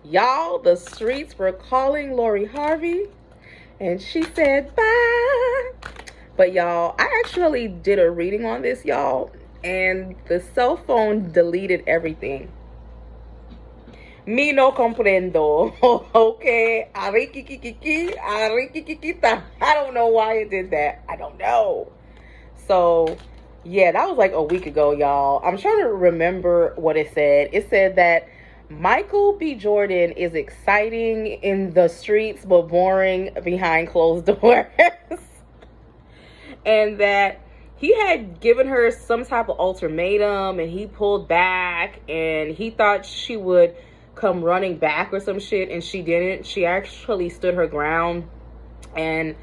Y'all, the streets were calling Lori Harvey, and she said bye. But y'all, I actually did a reading on this, y'all, and the cell phone deleted everything. Me no comprendo. Okay. Arikikiki, arikikikita. I don't know why it did that. I don't know. So, yeah, that was like a week ago, y'all. I'm trying to remember what it said. It said that Michael B. Jordan is exciting in the streets, but boring behind closed doors. And that he had given her some type of ultimatum and he pulled back and he thought she would come running back or some shit, and she didn't. She actually stood her ground and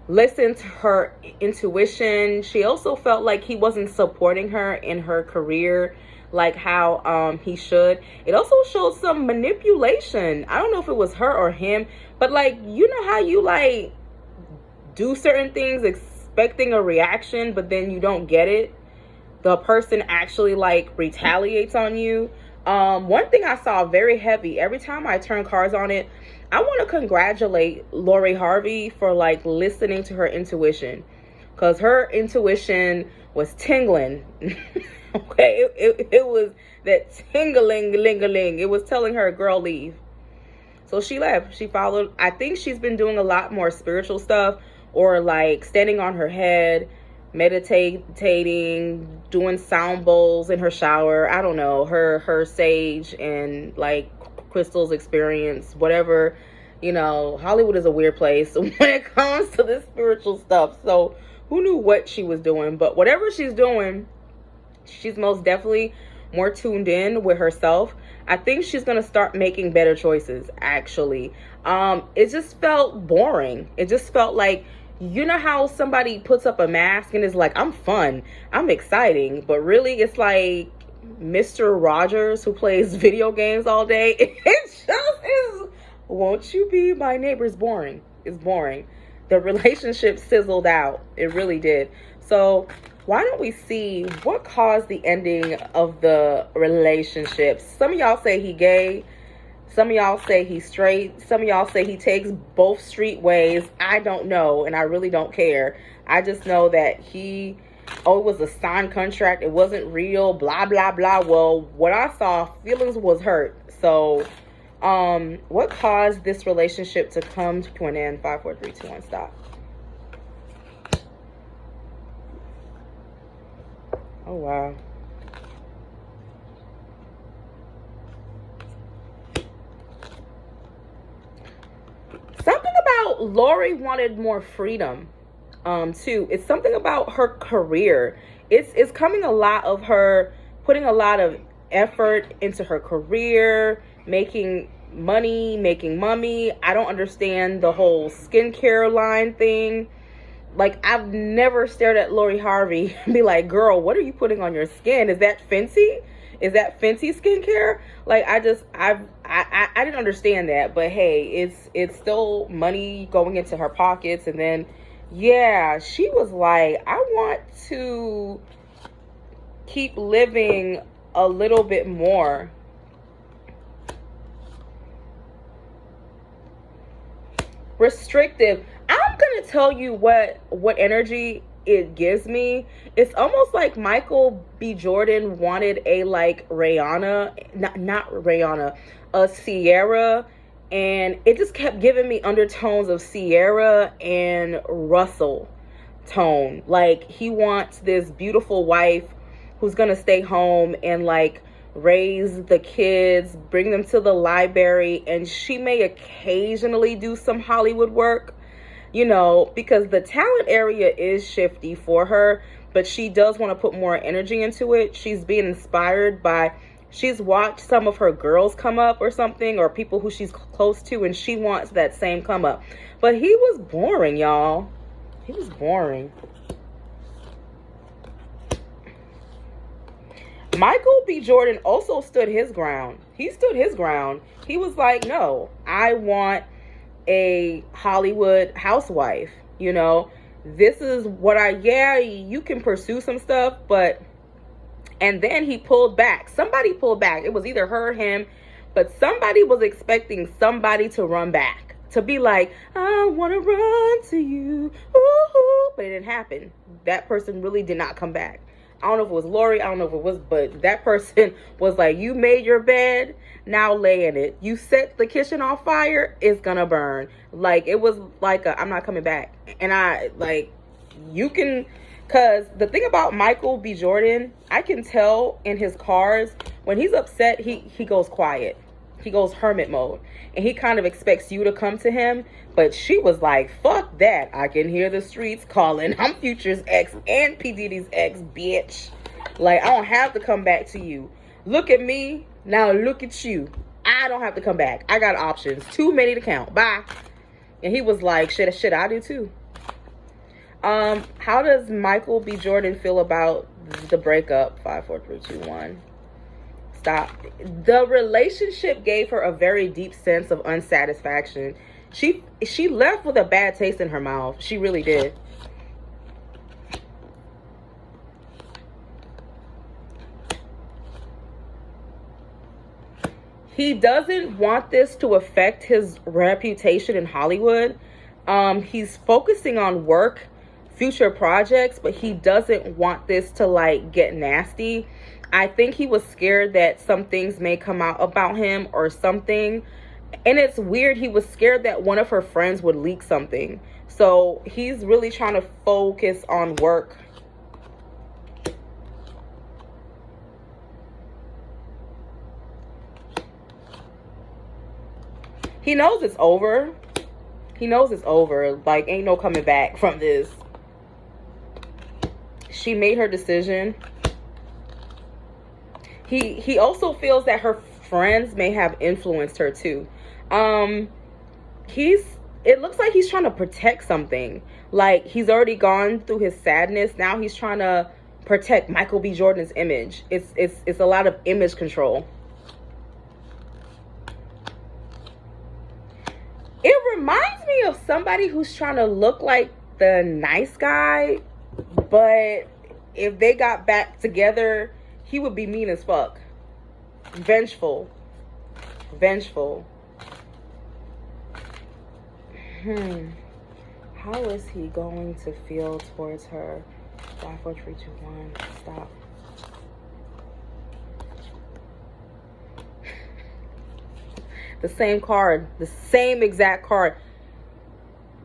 listened to her intuition. She also felt like he wasn't supporting her in her career like how he should. It also showed some manipulation. I don't know if it was her or him, but like, you know how you like do certain things expecting a reaction, but then you don't get it? The person actually like retaliates on you. One thing I saw very heavy, every time I turn cards on it, I want to congratulate Lori Harvey for like listening to her intuition, because her intuition was tingling. Okay, it was that tingling. It was telling her, girl, leave. So she left. She followed. I think she's been doing a lot more spiritual stuff, or like standing on her head, meditating, doing sound bowls in her shower. I don't know, her sage and like crystals experience, whatever. You know, Hollywood is a weird place when it comes to this spiritual stuff. So who knew what she was doing? But whatever she's doing, she's most definitely more tuned in with herself. I think she's gonna start making better choices, actually. It just felt boring. It just felt like, you know how somebody puts up a mask and is like, I'm fun, I'm exciting, but really it's like Mr. Rogers who plays video games all day. It just is, won't you be my neighbor's boring. It's boring. The relationship sizzled out. It really did. So why don't we see what caused the ending of the relationship? Some of y'all say he gay. Some of y'all say he's straight. Some of y'all say he takes both street ways. I don't know, and I really don't care. I just know that it was a signed contract. It wasn't real, blah, blah, blah. Well, what I saw, feelings was hurt. So, what caused this relationship to come to an end? 5, 4, 3, 2, 1, stop. Oh, wow. Something about Lori wanted more freedom, too. It's something about her career. It's coming a lot of her putting a lot of effort into her career, making money, making mummy. I don't understand the whole skincare line thing. Like, I've never stared at Lori Harvey and be like, girl, what are you putting on your skin? Is that Fenty? Is that Fenty skincare? Like, I didn't understand that. But hey, it's still money going into her pockets. And then, yeah, she was like, I want to keep living a little bit more. Restrictive. I'm gonna tell you what energy it gives me. It's almost like Michael B. Jordan wanted a like Rihanna, not Rihanna, a Sierra, and it just kept giving me undertones of Sierra and Russell tone. Like, he wants this beautiful wife who's gonna stay home and like raise the kids, bring them to the library, and she may occasionally do some Hollywood work, you know, because the talent area is shifty for her, but she does want to put more energy into it. She's being inspired by, she's watched some of her girls come up or something, or people who she's close to, and she wants that same come up. But he was boring, y'all. He was boring. Michael B. Jordan also stood his ground. He stood his ground. He was like, no, I want a Hollywood housewife. You know, this is what yeah, you can pursue some stuff, but, and then he pulled back. Somebody pulled back. It was either her or him, But somebody was expecting somebody to run back, to be like, I want to run to you, ooh, but it didn't happen. That person really did not come back. I don't know if it was Lori, I don't know if it was, but that person was like, you made your bed, now lay in it. You set the kitchen on fire, it's gonna burn. Like, it was like, I'm not coming back. And I, like, you can, because the thing about Michael B. Jordan, I can tell in his cars, when he's upset, he goes quiet. He goes hermit mode. And he kind of expects you to come to him. But she was like, fuck that. I can hear the streets calling. I'm Future's ex and P. Diddy's ex, bitch. Like, I don't have to come back to you. Look at me. Now look at you. I don't have to come back. I got options. Too many to count. Bye. And he was like, shit, I do too. How does Michael B. Jordan feel about the breakup? 5, 4, 3, 2, 1. Stop. The relationship gave her a very deep sense of unsatisfaction. She left with a bad taste in her mouth. She really did. He doesn't want this to affect his reputation in Hollywood. He's focusing on work, future projects, but he doesn't want this to like get nasty. I think he was scared that some things may come out about him or something. And it's weird. He was scared that one of her friends would leak something. So he's really trying to focus on work. He knows it's over. He knows it's over. Like, ain't no coming back from this. She made her decision. He also feels that her friends may have influenced her too. It looks like he's trying to protect something. Like, he's already gone through his sadness. Now he's trying to protect Michael B. Jordan's image. It's a lot of image control. It reminds me of somebody who's trying to look like the nice guy, but if they got back together, he would be mean as fuck. Vengeful. How is he going to feel towards her? 5, 4, 3, 2, 1. Stop. The same card. The same exact card.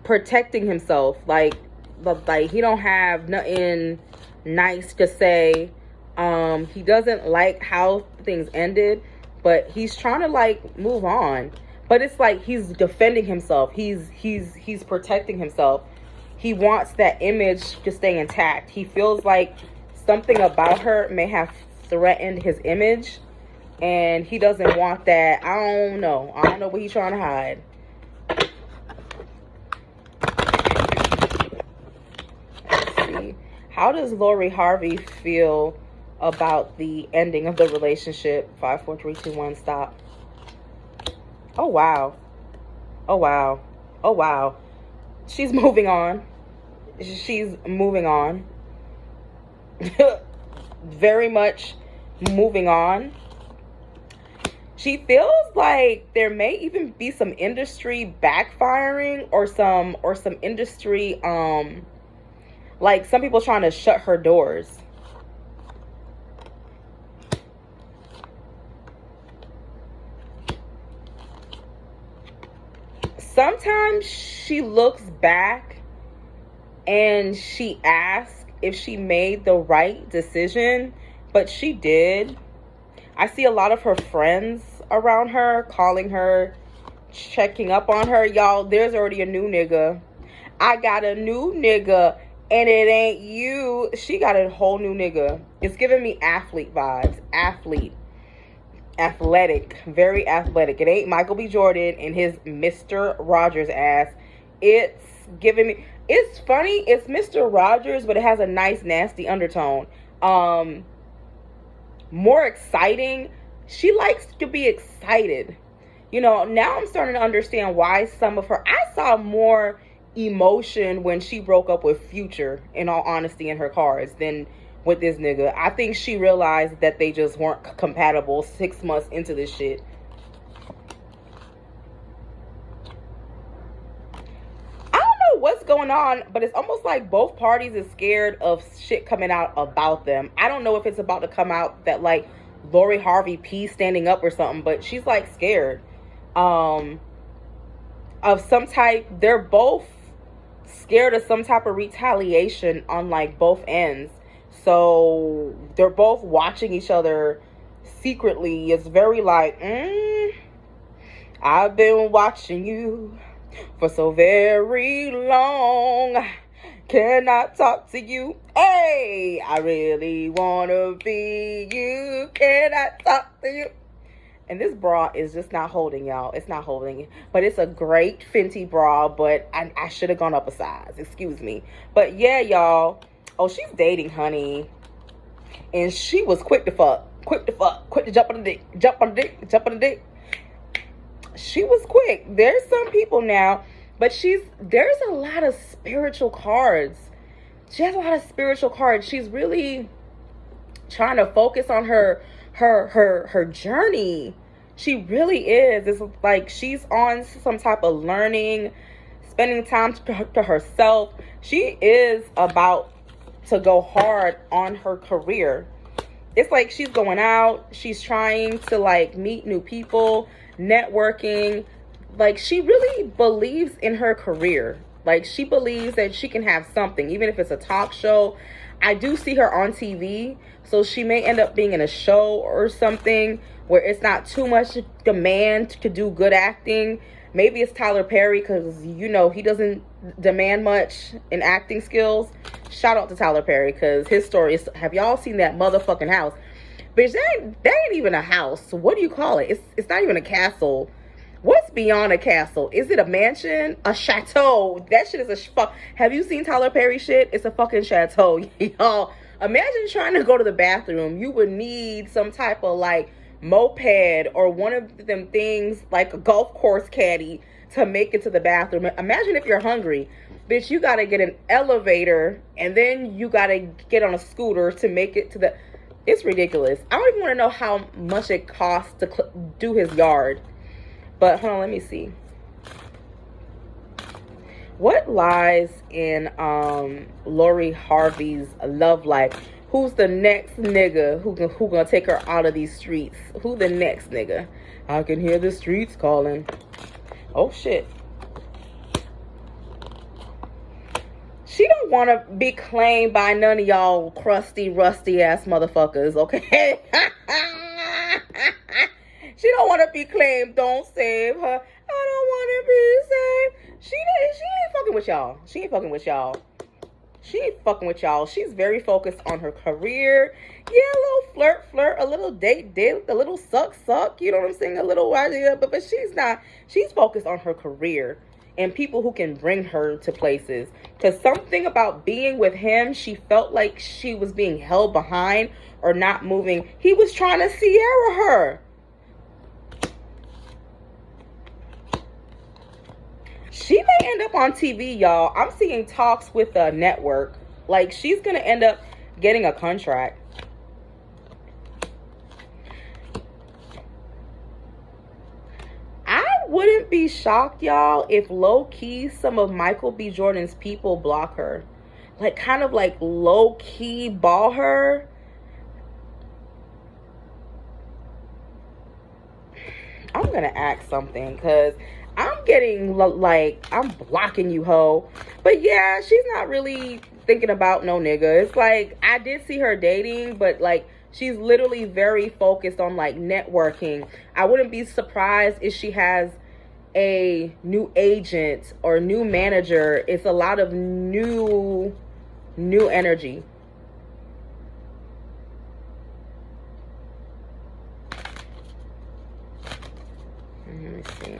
Protecting himself. Like he don't have nothing nice to say. He doesn't like how things ended, but he's trying to like move on. But it's like he's defending himself. He's protecting himself. He wants that image to stay intact. He feels like something about her may have threatened his image, and he doesn't want that. I don't know what he's trying to hide. Let's see. How does Lori Harvey feel about the ending of the relationship? 5, 4, 3, 2, 1. Stop. Oh wow. She's moving on. Very much moving on. She feels like there may even be some industry backfiring or some industry like some people trying to shut her doors. Sometimes she looks back and she asks if she made the right decision, but she did. I see a lot of her friends around her calling her, checking up on her. Y'all, there's already a new nigga. I got a new nigga and it ain't you. She got a whole new nigga. It's giving me athlete vibes. Athletic, very athletic. It ain't Michael B. Jordan and his Mr. Rogers ass. It's giving me, it's funny, it's Mr. Rogers, but it has a nice nasty undertone. More exciting. She likes to be excited. You know, now I'm starting to understand why some of her, I saw more emotion when she broke up with Future, in all honesty, in her cards than with this nigga. I think she realized that they just weren't compatible 6 months into this shit. going on, but it's almost like both parties is scared of shit coming out about them. I don't know if it's about to come out that like Lori Harvey P standing up or something, but she's like scared of some type. They're both scared of some type of retaliation on like both ends. So they're both watching each other secretly. It's very like, I've been watching you for so very long. Can I talk to you? Hey, I really wanna be you. Can I talk to you? And this bra is just not holding, y'all. It's not holding. But it's a great Fenty bra, but I should have gone up a size. Excuse me. But yeah, y'all. Oh, she's dating, honey. And she was quick to fuck. Quick to fuck. Quick to jump on the dick. Jump on the dick. Jump on the dick. She was quick. There's some people now, but there's a lot of spiritual cards. She has a lot of spiritual cards. She's really trying to focus on her journey. She really is. It's like she's on some type of learning, spending time to herself. She is about to go hard on her career. It's like she's going out, she's trying to like meet new people, networking. Like she really believes in her career. Like she believes that she can have something, even if it's a talk show. I do see her on TV, so she may end up being in a show or something where it's not too much demand to do good acting. Maybe it's Tyler Perry, because you know he doesn't demand much in acting skills. Shout out to Tyler Perry, because his story is, have y'all seen that motherfucking house? Bitch, that ain't even a house. What do you call it? It's not even a castle. What's beyond a castle? Is it a mansion? A chateau? That shit is a fuck. Have you seen Tyler Perry shit? It's a fucking chateau, y'all. Imagine trying to go to the bathroom. You would need some type of like moped or one of them things like a golf course caddy to make it to the bathroom. Imagine if you're hungry. Bitch, you gotta get an elevator and then you gotta get on a scooter to make it to the... It's ridiculous. I don't even want to know how much it costs to do his yard. But hold on, let me see. What lies in Lori Harvey's love life? Who's the next nigga who gonna take her out of these streets? Who the next nigga? I can hear the streets calling. Oh shit. She don't want to be claimed by none of y'all crusty, rusty ass motherfuckers, okay? She don't want to be claimed. Don't save her. I don't want to be saved. She ain't fucking with y'all. She ain't fucking with y'all. She ain't fucking with y'all. She's very focused on her career. Yeah, a little flirt, a little date, a little suck. You know what I'm saying? A little, but she's not. She's focused on her career and people who can bring her to places. Because something about being with him, she felt like she was being held behind or not moving. He was trying to Sierra her. She may end up on TV, y'all. I'm seeing talks with a network. Like, she's going to end up getting a contract. I wouldn't be shocked, y'all, if low-key some of Michael B. Jordan's people block her. Like, kind of like low-key ball her. I'm going to ask something, because I'm getting like, I'm blocking you, ho. But yeah, she's not really thinking about no nigga. It's like, I did see her dating, but like, she's literally very focused on like networking. I wouldn't be surprised if she has a new agent or new manager. It's a lot of new energy. Let me see.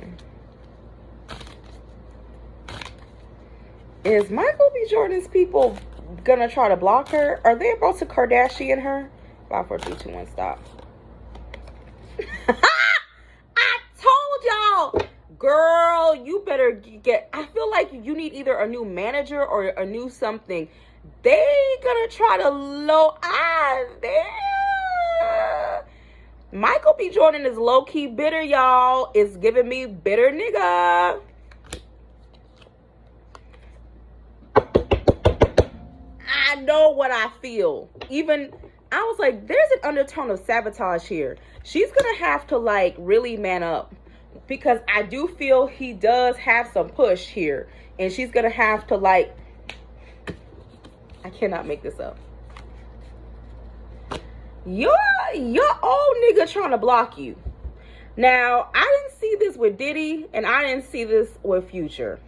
Is Michael B. Jordan's people gonna try to block her? Are they about to Kardashian her? 5, 4, 3, 2, 1, stop. I told y'all, girl, you better get... I feel like you need either a new manager or a new something. They gonna try to low... Michael B. Jordan is low-key bitter, y'all. It's giving me bitter nigga. I know what I feel. Even I was like, there's an undertone of sabotage here. She's gonna have to like really man up, because I do feel he does have some push here, and she's gonna have to like, I cannot make this up. Your old nigga trying to block you. Now, I didn't see this with Diddy, and I didn't see this with Future.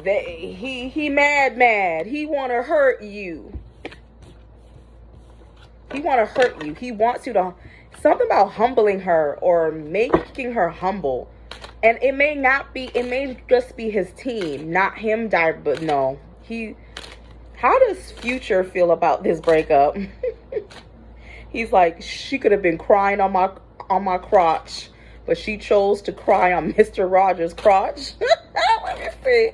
He mad. He want to hurt you. He want to hurt you. He wants you to, something about humbling her or making her humble. And it may not be, it may just be his team, not him, but no. How does Future feel about this breakup? He's like, she could have been crying on my crotch, but she chose to cry on Mr. Rogers' crotch. Let me see.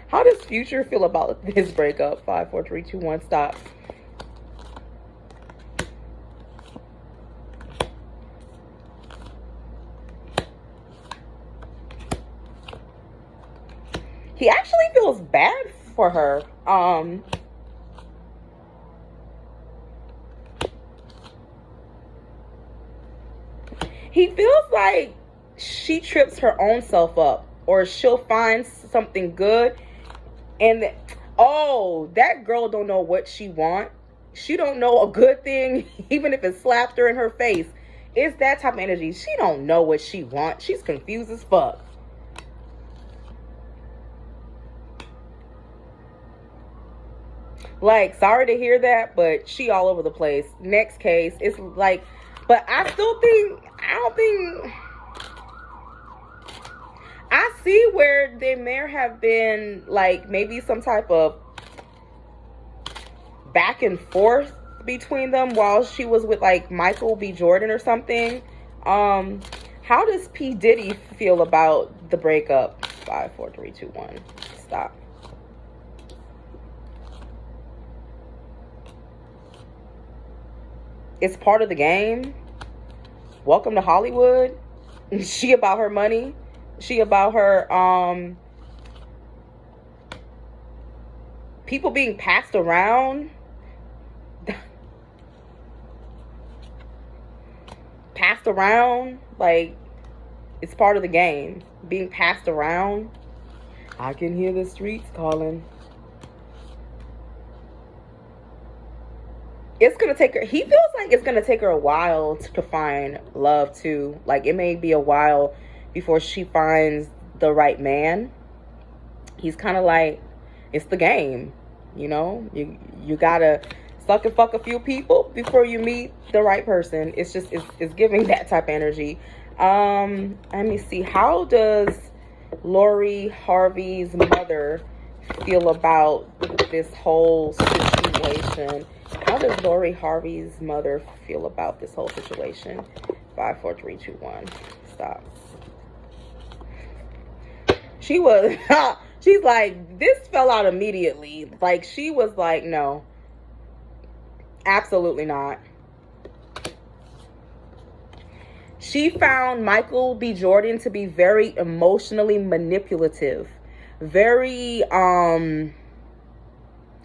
How does Future feel about this breakup? 5, 4, 3, 2, 1, stop. He actually feels bad for her. He feels like she trips her own self up, or she'll find something good, and oh, that girl don't know what she want. She don't know a good thing, even if it slapped her in her face. It's that type of energy. She don't know what she wants. She's confused as fuck. Like, sorry to hear that, but she all over the place. Next case, it's like, but I still think, I see where there may have been like maybe some type of back and forth between them while she was with like Michael B. Jordan or something. How does P. Diddy feel about the breakup? 5, 4, 3, 2, 1, stop. It's part of the game. Welcome to Hollywood. She about her money. She about her people being passed around. Passed around, like it's part of the game. Being passed around. I can hear the streets calling. It's gonna take her, he feels like it's gonna take her a while to find love too. Like it may be a while before she finds the right man. He's kind of like, it's the game, you know. You gotta suck and fuck a few people before you meet the right person. It's just it's giving that type of energy. Let me see. How does Lori Harvey's mother feel about this whole situation? How does Lori Harvey's mother feel about this whole situation? 5, 4, 3, 2, 1. Stop. She was, she's like, this fell out immediately. Like, she was like, no, absolutely not. She found Michael B. Jordan to be very emotionally manipulative. Very,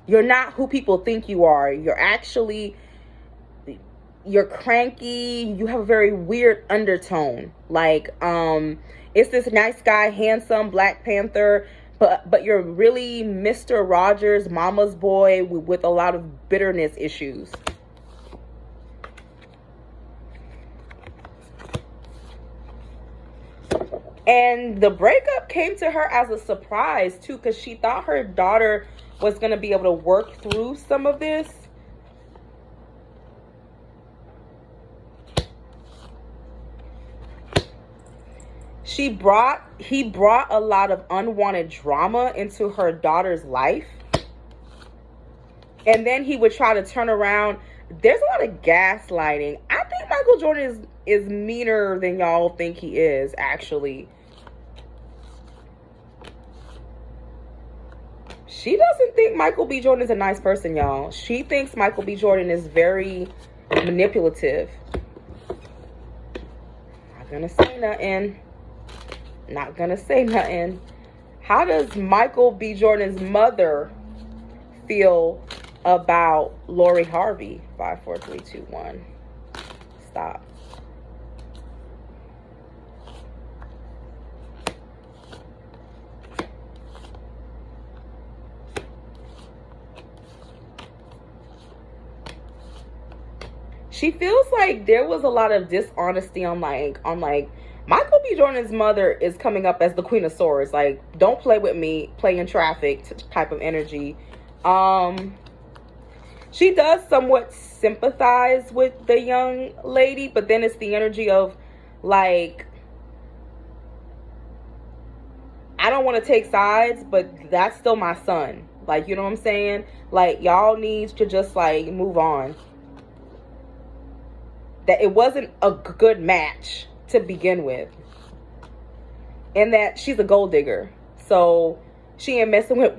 you're not who people think you are. You're cranky. You have a very weird undertone. Like, it's this nice guy, handsome Black Panther, but you're really Mr. Rogers, mama's boy with a lot of bitterness issues. And the breakup came to her as a surprise too, because she thought her daughter was going to be able to work through some of this. He brought a lot of unwanted drama into her daughter's life. And then he would try to turn around. There's a lot of gaslighting. I think Michael Jordan is meaner than y'all think he is, actually. She doesn't think Michael B. Jordan is a nice person, y'all. She thinks Michael B. Jordan is very manipulative. Not gonna say nothing. Not gonna say nothing. How does Michael B. Jordan's mother feel about Lori Harvey. 5, 4, 3, 2, 1. Stop. She feels like there was a lot of dishonesty on Michael B. Jordan's mother is coming up as the Queen of Swords. Like, don't play with me, play in traffic type of energy. She does somewhat sympathize with the young lady, but then it's the energy of, like, I don't want to take sides, but that's still my son. Like, you know what I'm saying? Like, y'all need to just, like, move on. That it wasn't a good match to begin with. And that she's a gold digger. So, she ain't messing with...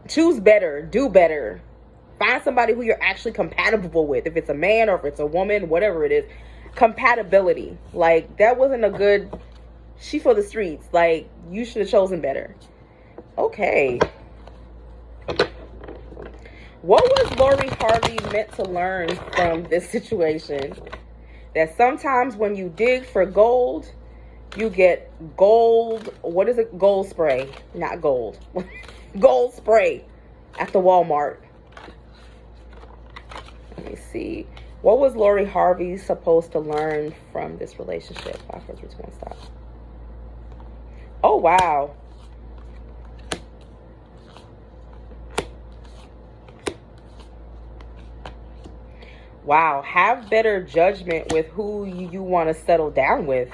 Choose better. Do better. Find somebody who you're actually compatible with. If it's a man or if it's a woman, whatever it is. Compatibility. Like, that wasn't a good... She for the streets. Like, you should have chosen better. Okay. What was Lori Harvey meant to learn from this situation? That sometimes when you dig for gold, you get gold. What is it? Gold spray. Not gold. Gold spray at the Walmart. Let me see. What was Lori Harvey supposed to learn from this relationship? 5, 4, 3, 2, 1, stop. Oh, wow. Wow. Have better judgment with who you want to settle down with.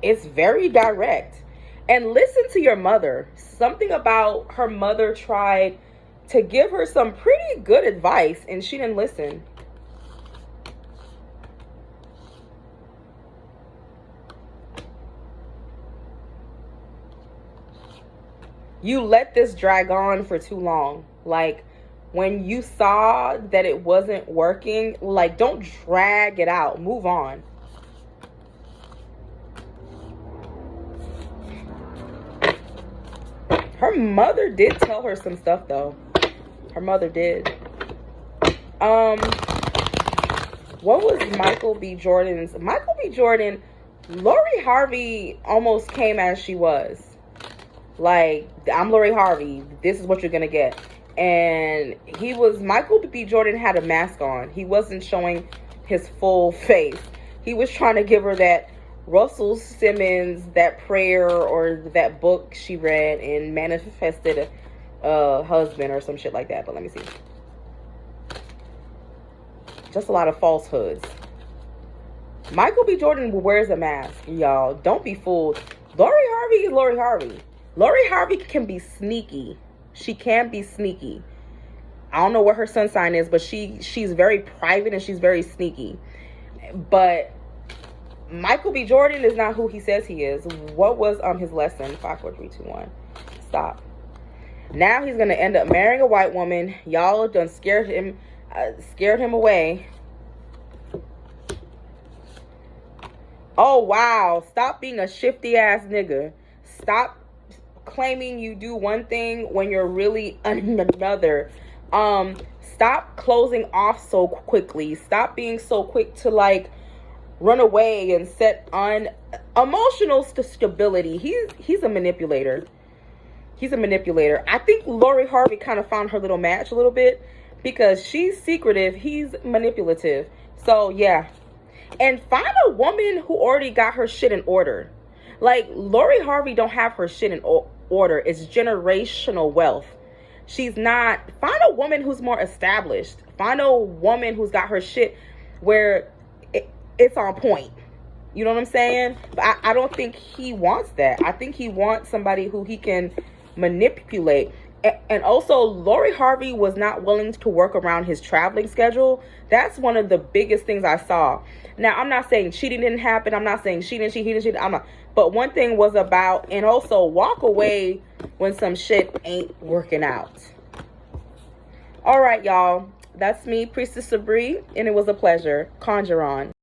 It's very direct. And listen to your mother. Something about her mother tried to give her some pretty good advice, and she didn't listen. You let this drag on for too long. Like, when you saw that it wasn't working, like, don't drag it out. Move on. Her mother did tell her some stuff, though. Her mother did. What was Michael B. Jordan's? Michael B. Jordan, Lori Harvey almost came as she was. Like, I'm Lori Harvey. This is what you're going to get. And Michael B. Jordan had a mask on. He wasn't showing his full face. He was trying to give her that Russell Simmons, that prayer or that book she read and manifested a husband or some shit like that. But let me see. Just a lot of falsehoods. Michael B. Jordan wears a mask, y'all. Don't be fooled. Lori Harvey is Lori Harvey. Lori Harvey can be sneaky. She can be sneaky. I don't know what her sun sign is, but she's very private and she's very sneaky. But Michael B. Jordan is not who he says he is. What was his lesson? 5, 4, 3, 2, 1. Stop. Now he's gonna end up marrying a white woman. Y'all done scared him away. Oh wow! Stop being a shifty ass nigga. Stop claiming you do one thing when you're really another. Stop closing off so quickly. Stop being so quick to like run away and set on emotional stability. He's a manipulator. He's a manipulator. I think Lori Harvey kind of found her little match a little bit because she's secretive. He's manipulative. So yeah. And find a woman who already got her shit in order. Like, Lori Harvey don't have her shit in order. It's generational wealth. She's not... Find a woman who's more established. Find a woman who's got her shit where it's on point. You know what I'm saying? But I don't think he wants that. I think he wants somebody who he can manipulate. And also, Lori Harvey was not willing to work around his traveling schedule. That's one of the biggest things I saw. Now, I'm not saying cheating didn't happen. I'm not saying he didn't cheat. I'm not. But one thing was about, and also walk away when some shit ain't working out. All right, y'all. That's me, Priestess Sabri, and it was a pleasure. Conjure on.